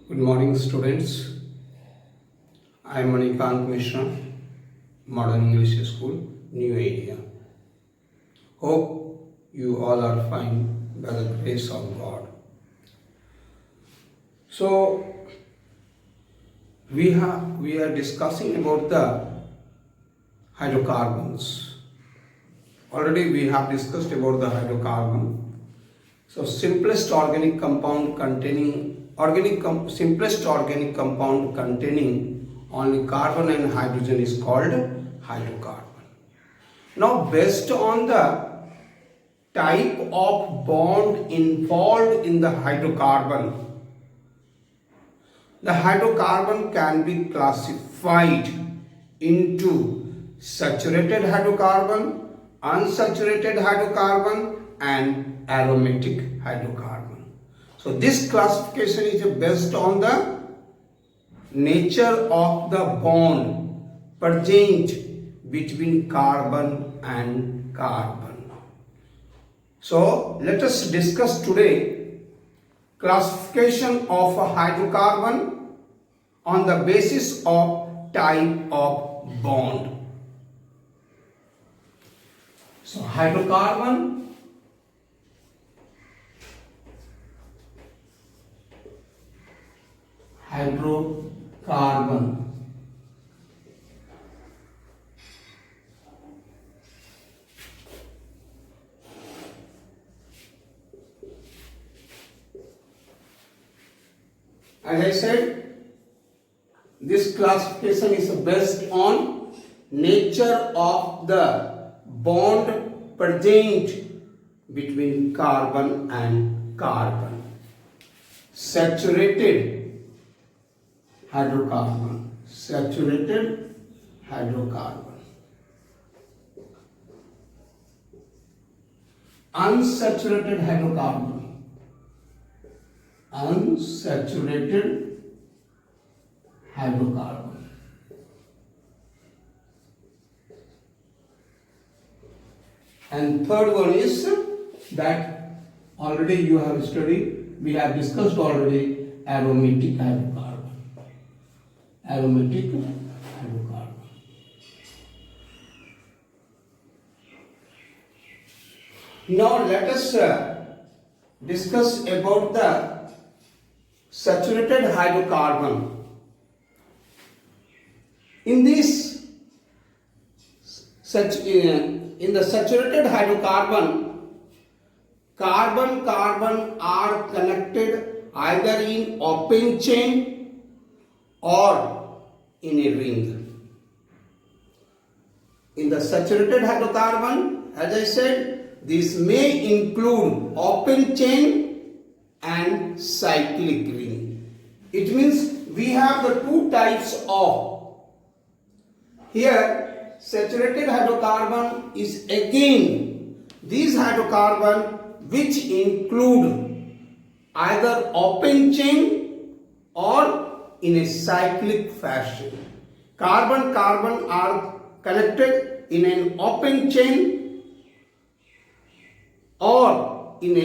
Good morning, students. I am Manikant Mishra, Modern English School, New Area. Hope you all are fine by the grace of God. So, we are discussing about the hydrocarbons. Already we have discussed about the hydrocarbon. So, simplest organic compound containing only carbon and hydrogen is called hydrocarbon. Now, based on the type of bond involved in the hydrocarbon can be classified into saturated hydrocarbon, unsaturated hydrocarbon, and aromatic hydrocarbon. So this classification is based on the nature of the bond present between carbon and carbon. So let us discuss today classification of a hydrocarbon on the basis of type of bond. So hydrocarbon as I said, this classification is based on nature of the bond present between carbon and carbon. Saturated hydrocarbon, unsaturated hydrocarbon, and third one is that already you have studied, we have discussed already, aromatic hydrocarbon. Now let us discuss about the saturated hydrocarbon. In the saturated hydrocarbon, carbon are connected either in open chain or in a ring. In the saturated hydrocarbon, as I said, this may include open chain and cyclic ring. It means we have the two types of. Here, saturated hydrocarbon is again these hydrocarbon which include either open chain or in a cyclic fashion. Carbon are connected in an open chain or in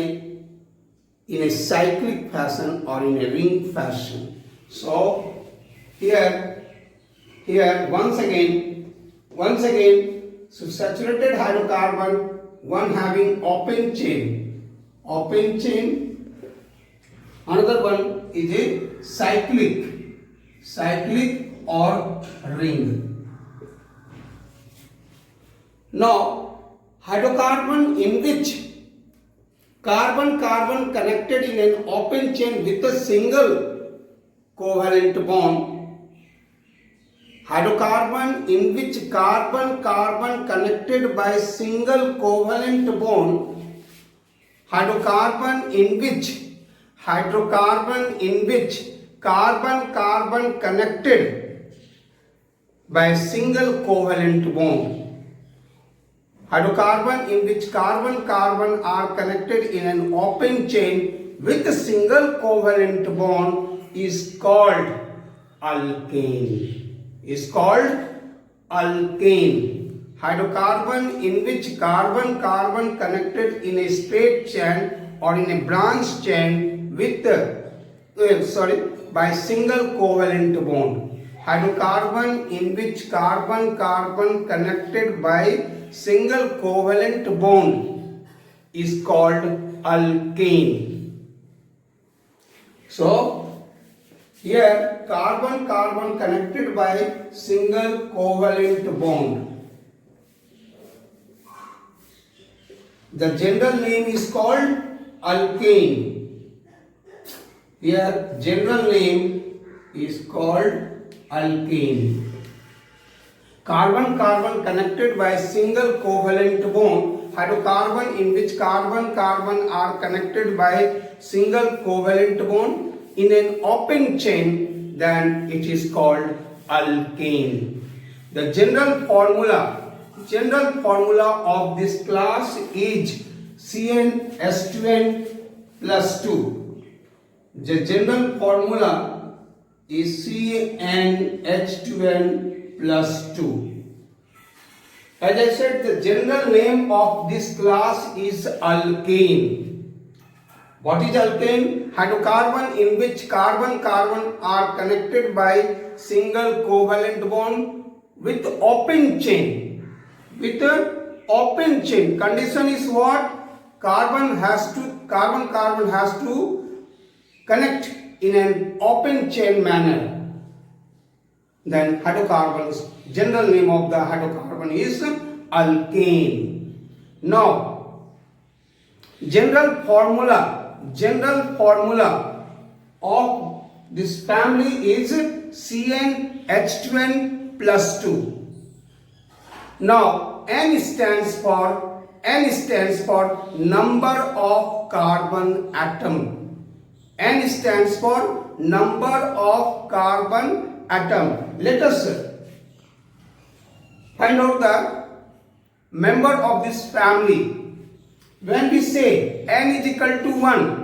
a cyclic fashion or in a ring fashion. So here once again, so saturated hydrocarbon, one having open chain, another one is a cyclic or ring. Now, hydrocarbon in which carbon connected in an open chain with a single covalent bond. Hydrocarbon in which carbon connected by single covalent bond. Hydrocarbon in which carbon connected by single covalent bond. Hydrocarbon in which carbon are connected in an open chain with a single covalent bond is called alkane. Hydrocarbon in which carbon connected in a straight chain or in a branch chain with by single covalent bond. Hydrocarbon in which carbon connected by single covalent bond is called alkane. So here carbon connected by single covalent bond. The general name is called alkane. Here general name is called alkane. Carbon connected by single covalent bond. Hydrocarbon in which carbon are connected by single covalent bond in an open chain, then it is called alkane. The general formula of this class is CnH2n plus 2. The general formula is CnH2n plus 2. As I said, the general name of this class is alkane. What is alkane? Hydrocarbon in which carbon are connected by single covalent bond with open chain. With an open chain, condition is what? Carbon has to connect in an open chain manner. Then hydrocarbons, general name of the hydrocarbon is alkane. Now, general formula of this family is CnH2n plus 2. Now, N stands for number of carbon atom. N stands for number of carbon atom. Let us find out the member of this family. When we say N is equal to 1,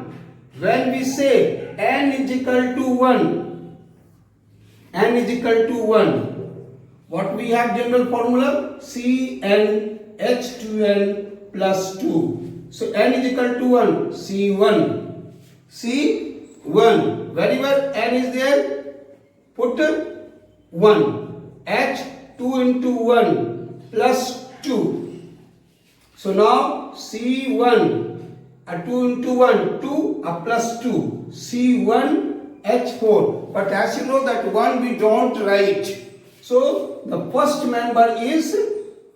what we have general formula? CnH2n plus 2. So N is equal to 1. C1. Wherever N is there, put 1. H 2 into 1 plus 2. So now C1. 2 into 1, 2 plus 2. C1H4. But as you know that 1 we don't write. So the first member is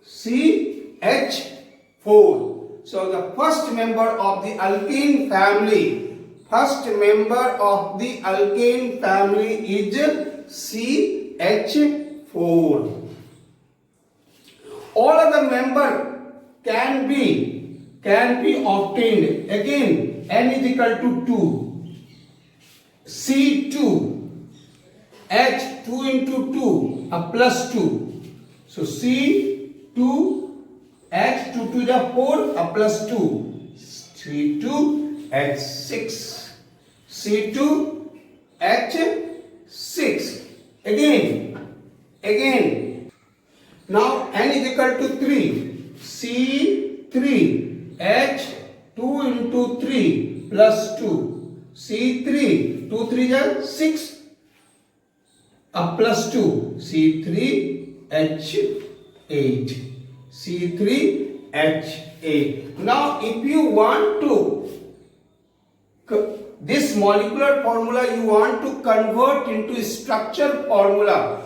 CH4. So the first member of the alkane family is CH4. All other member can be obtained. Again, N is equal to 2. C2. H 2 into 2 plus 2. So C2 H 2 to the 4 plus 2. C2 H6. C2 H6. Again. Now N is equal to 3. C3 H 2 into 3 plus 2. C3 2 3 is 6. Plus 2. C3H8. C3H8. Now if you want to this molecular formula you want to convert into structure formula,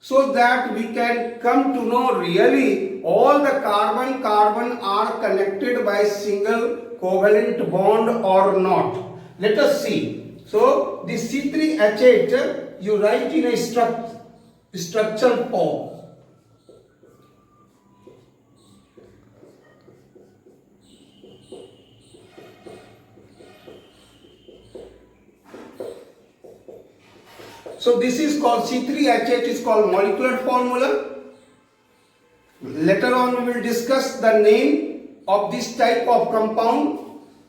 so that we can come to know really all the carbon are connected by single covalent bond or not. Let us see. So this C3H8 you write in a structural form. So this is called C3H8 is called molecular formula. Later on we will discuss the name of this type of compound.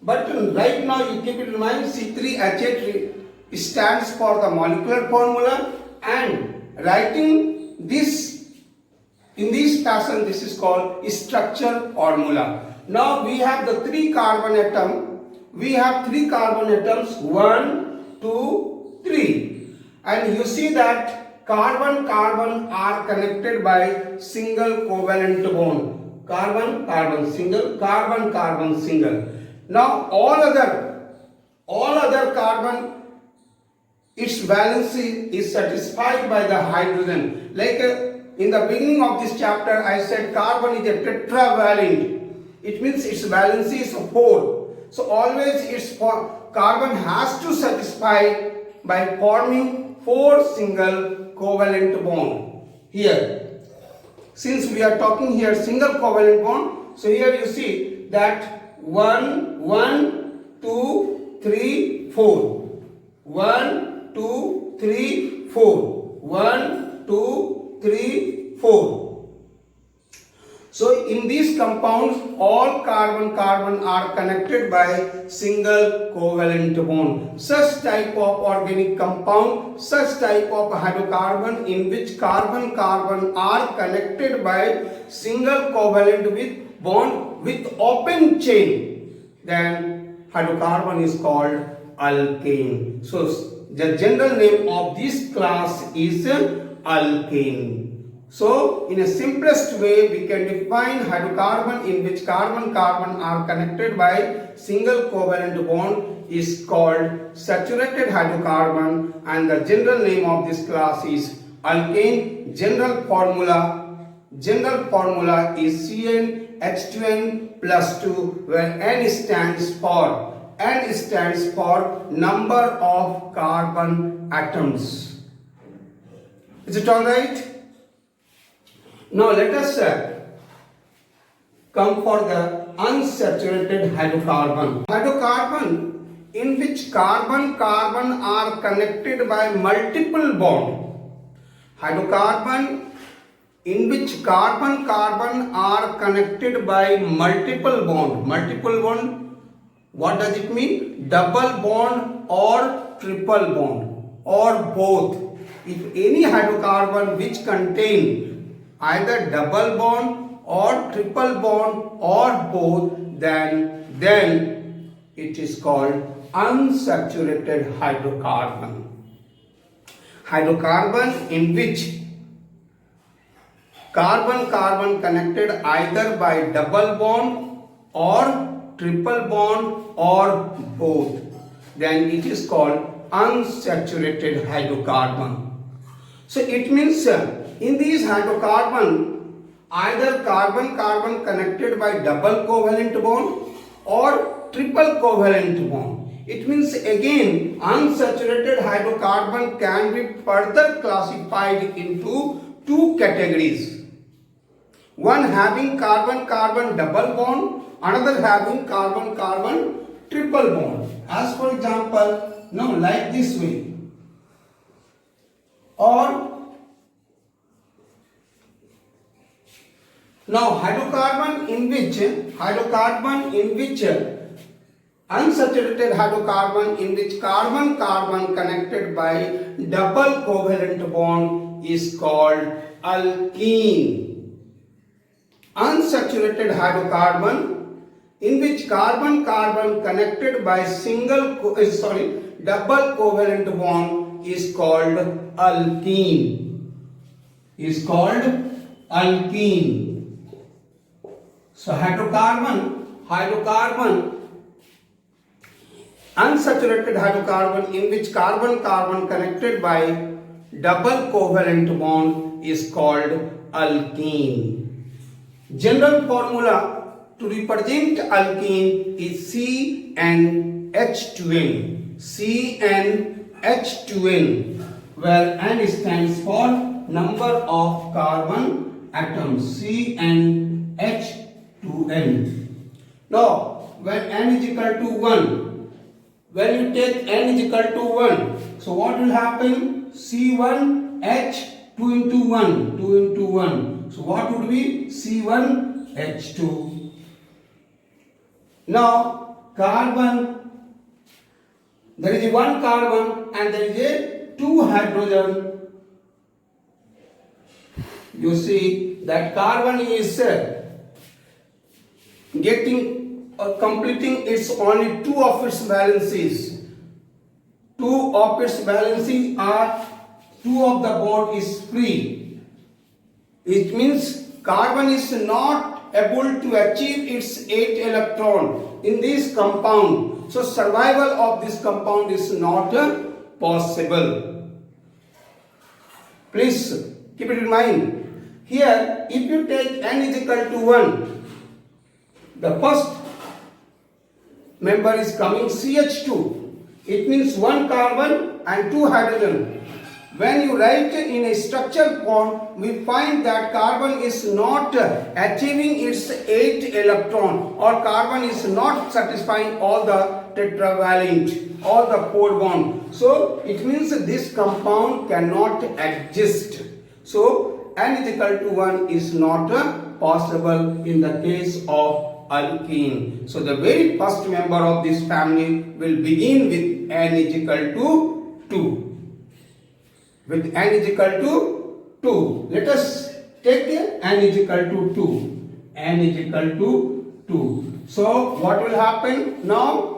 But right now you keep in mind C3H8 stands for the molecular formula, and writing this in this fashion, this is called structure formula. Now we have the 3 carbon atom. We have 3 carbon atoms, 1, 2, 3. 3. And you see that carbon are connected by single covalent bond. Carbon single. Now all other carbon, its valency is satisfied by the hydrogen. Like in the beginning of this chapter, I said carbon is a tetravalent. It means its valency is 4. So always carbon has to satisfy by forming 4 single covalent bond. Here, since we are talking here single covalent bond, so here you see that 1, 2, 3, 4. 1, 2, 3, 4. 1, 2, 3, 4. So in these compounds, all carbon are connected by single covalent bond. Such type of organic compound, such type of hydrocarbon in which carbon are connected by single covalent with bond with open chain, then hydrocarbon is called alkane. So the general name of this class is alkane. So in a simplest way, we can define hydrocarbon in which carbon are connected by single covalent bond is called saturated hydrocarbon, and the general name of this class is alkane. General formula is CnH2n plus 2, where N stands for number of carbon atoms. Is it all right? Now let us come for the unsaturated hydrocarbon. Hydrocarbon in which carbon are connected by multiple bond. Hydrocarbon in which carbon are connected by multiple bond. Multiple bond, what does it mean? Double bond or triple bond or both. If any hydrocarbon which contain either double bond or triple bond or both, then it is called unsaturated hydrocarbon. Hydrocarbon in which carbon connected either by double bond or triple bond or both, then it is called unsaturated hydrocarbon. So it means in these hydrocarbon, either carbon connected by double covalent bond or triple covalent bond. It means again unsaturated hydrocarbon can be further classified into 2 categories. One having carbon double bond, another having carbon triple bond. As for example, now like this way, or now hydrocarbon in which unsaturated hydrocarbon in which carbon connected by double covalent bond is called alkene. Unsaturated hydrocarbon in which carbon connected by double covalent bond is called alkene. So hydrocarbon, unsaturated hydrocarbon in which carbon connected by double covalent bond is called alkene. General formula to represent alkene is CnH2n. CnH2n, where N stands for number of carbon atoms. CnH2n. Now, when N is equal to 1, when you take N is equal to 1, so what will happen? C1H2 into 1, 2 into 1. So what would be C1H2? Now, carbon, there is one carbon and there is a 2 hydrogen. You see that carbon is getting or completing its only 2 of its valencies. two of its valency are, two of the bond is free. It means carbon is not able to achieve its 8 electron in this compound. So survival of this compound is not possible. Please keep it in mind. Here, if you take n is equal to 1, the first member is coming CH2. It means 1 carbon and 2 hydrogen. When you write in a structure form, we find that carbon is not achieving its 8 electron, or carbon is not satisfying all the tetravalent, all the 4 bond. So it means this compound cannot exist. So n is equal to 1 is not possible in the case of alkene. So the very first member of this family will begin with n is equal to 2. With n is equal to 2. Let us take n is equal to 2. N is equal to 2. So what will happen now?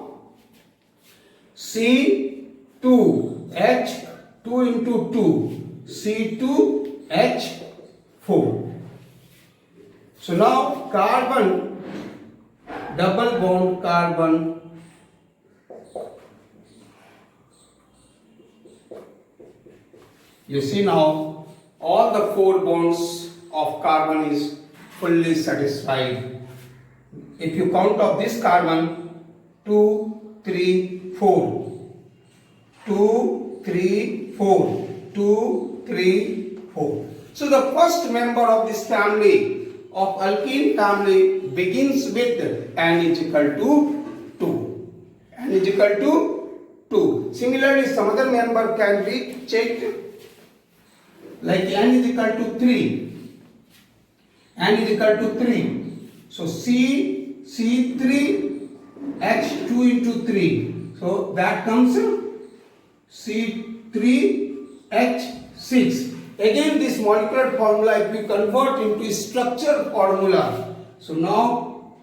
C2H 2 into 2. C2H4. So now carbon, double bond carbon, you see now all the 4 bonds of carbon is fully satisfied. If you count of this carbon, 2, 3, 4. 2, 3, 4. 2, 3, 4. So the first member of this family, of alkene family, begins with n is equal to 2. N is equal to 2. Similarly, some other member can be checked, like n is equal to 3. N is equal to 3. So C3 H2 into 3. So that comes C3 H6. Again this molecular formula, if we convert into structure formula, so now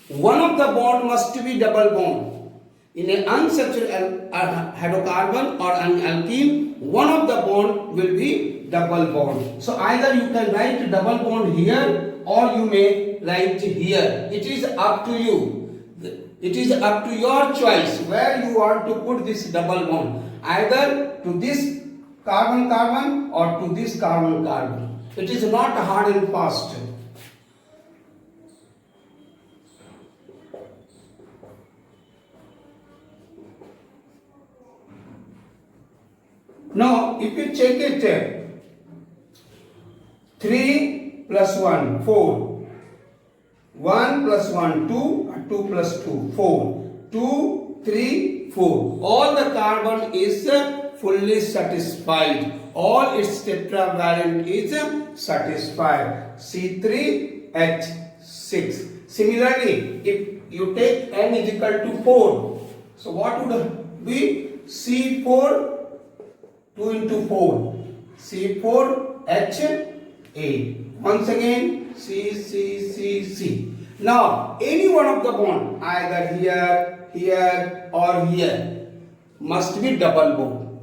one of the bond must be double bond. In an unsaturated hydrocarbon or an alkene, one of the bond will be double bond. So either you can write double bond here or you may write here. It is up to you. It is up to your choice where you want to put this double bond. Either to this carbon-carbon or to this carbon-carbon. It is not hard and fast. Now, if you check it, 3 plus 1, 4. 1 plus 1, 2. 2 plus 2, 4. 2, 3, 4. All the carbon is fully satisfied. All its tetravalent is satisfied. C3H6. Similarly, if you take n is equal to 4, so what would be? C4 2 into 4. C4H8. Once again, C. Now, any one of the bond, either here, here or here, must be double bond.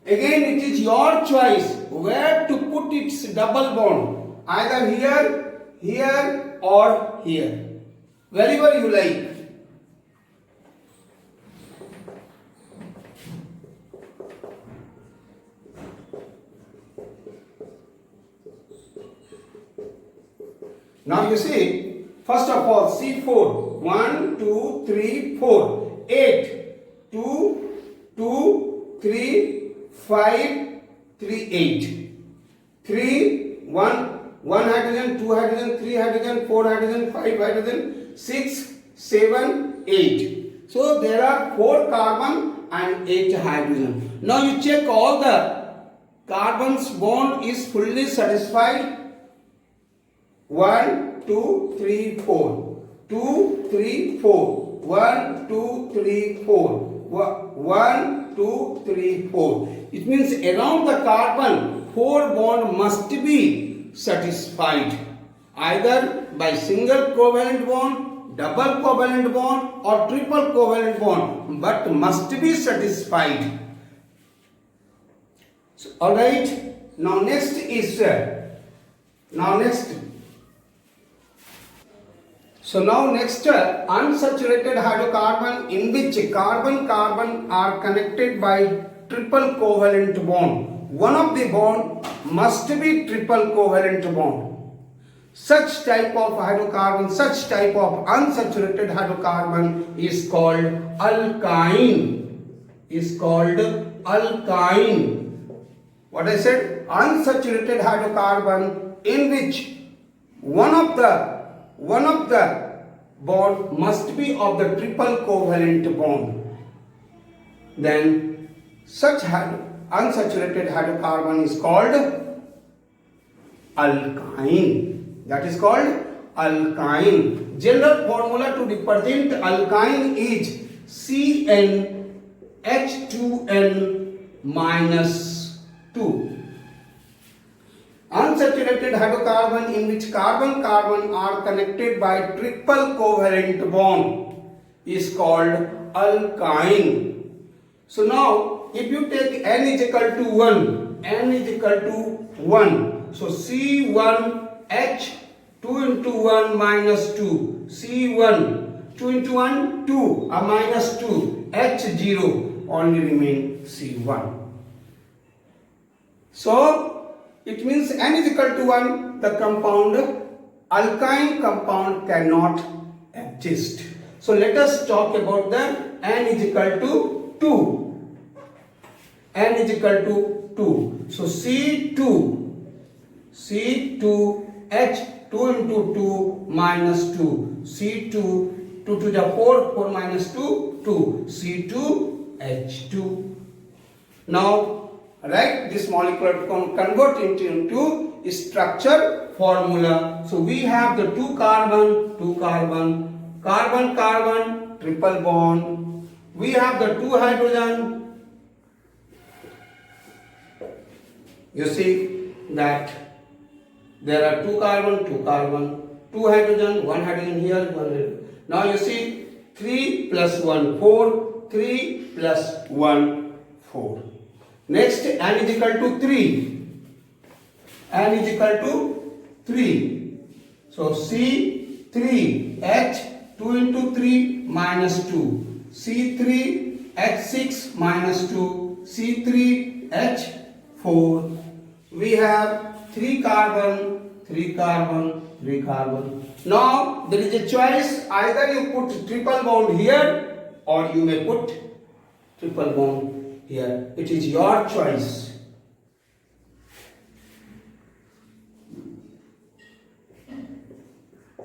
Again, it is your choice where to put its double bond. Either here, here or here. Wherever you like. Now you see, first of all, C4, 1, 2, 3, 4, 8, 2, 2, 3, 5, 3, 8. 3, 1 hydrogen, 2 hydrogen, 3 hydrogen, 4 hydrogen, 5 hydrogen, 6, 7, 8. So there are 4 carbon and 8 hydrogen. Now you check all the carbon's bond is fully satisfied. 1, 2, 3, 4. 2, 3, 4. 1, 2, 3, 4. 1, 2, 3, 4. It means around the carbon, 4 bond must be satisfied. Either by single covalent bond double covalent bond or triple covalent bond, but must be satisfied. So, all right. Now next is unsaturated hydrocarbon in which carbon-carbon are connected by triple covalent bond. One of the bond must be triple covalent bond. Such type of hydrocarbon, such type of unsaturated hydrocarbon is called alkyne. What I said, unsaturated hydrocarbon in which one of the bond must be of the triple covalent bond. Then such unsaturated hydrocarbon is called alkyne. That is called alkyne. General formula to represent alkyne is CnH2n minus 2. Unsaturated hydrocarbon in which carbon-carbon are connected by triple covalent bond is called alkyne. So now if you take n is equal to 1, so C1H 2 into 1 minus 2, C1 2 into 1 2, a minus 2, H0 only remain C1. So it means n is equal to 1, the alkyne compound cannot exist. So let us talk about the n is equal to 2. N is equal to 2. So C2H 2 into 2 minus 2. C2 2 to the 4 minus 2, 2. C2H2. Now write this molecule convert into structure formula. So we have the two carbon, triple bond. We have the two hydrogen. You see that there are two carbon, two hydrogen, one hydrogen here, one here. Now you see 3 plus 1, 4, 3 plus 1, 4. Next, n is equal to 3. N is equal to 3. So C3H 2 into 3 minus 2. C3H6 minus 2. C3H4. We have 3 carbon. Now there is a choice, either you put triple bond here or you may put triple bond here. It is your choice.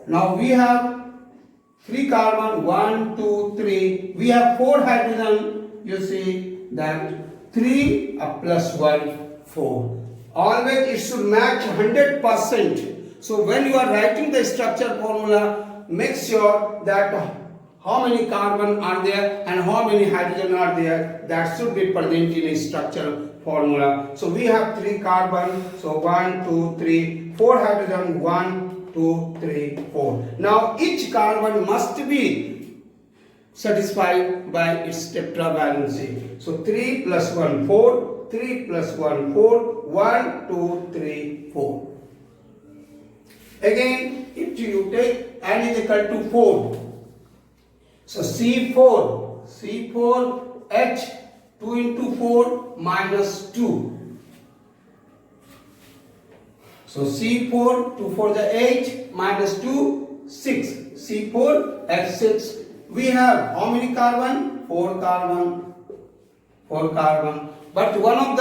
Now we have 3 carbon, 1, 2, 3. We have 4 hydrogen. You see that 3 plus 1, 4. Always it should match 100%. So when you are writing the structure formula, make sure that how many carbon are there and how many hydrogen are there. That should be present in a structure formula. So we have 3 carbon. So 1, 2, 3, 4 hydrogen. 1, 2, 3, 4. Now each carbon must be satisfied by its tetravalency. So 3 plus 1, 4. 3 plus 1, 4. 1, 2, 3, 4. Again, if you take n is equal to 4. So C4H 2 into 4 minus 2. So C4, 2 for the 8 minus 2, 6. C4H6. We have how many carbon? 4 carbon. But one of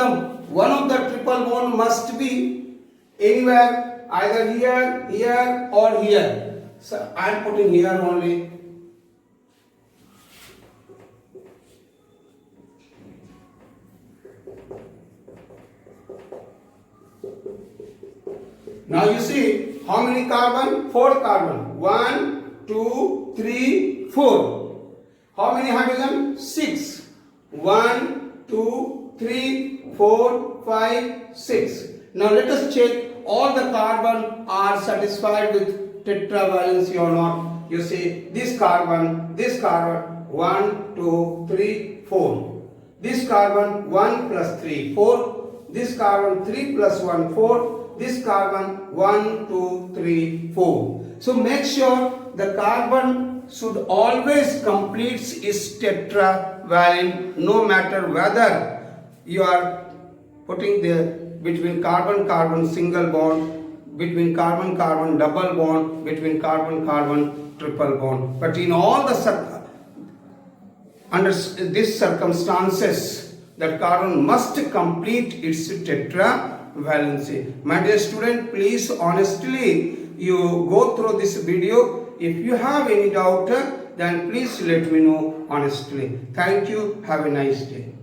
the triple bond must be anywhere, either here or here. So I am putting here only. Now you see how many carbon? 4 carbon. 1, 2, 3, 4. How many hydrogen? 6. 1, 2, 3, 4, 5, 6. Now let us check all the carbon are satisfied with tetravalency or not. you see this carbon, 1, 2, 3, 4. This carbon 1 plus 3, 4. This carbon 3 plus 1, 4. This carbon 1, 2, 3, 4. So make sure the carbon should always complete its tetravalent, no matter whether you are putting the between carbon-carbon single bond, between carbon-carbon double bond, between carbon-carbon triple bond. But in all the under these circumstances, that carbon must complete its tetravalency. My dear student, please honestly you go through this video. If you have any doubt, then please let me know honestly. Thank you. Have a nice day.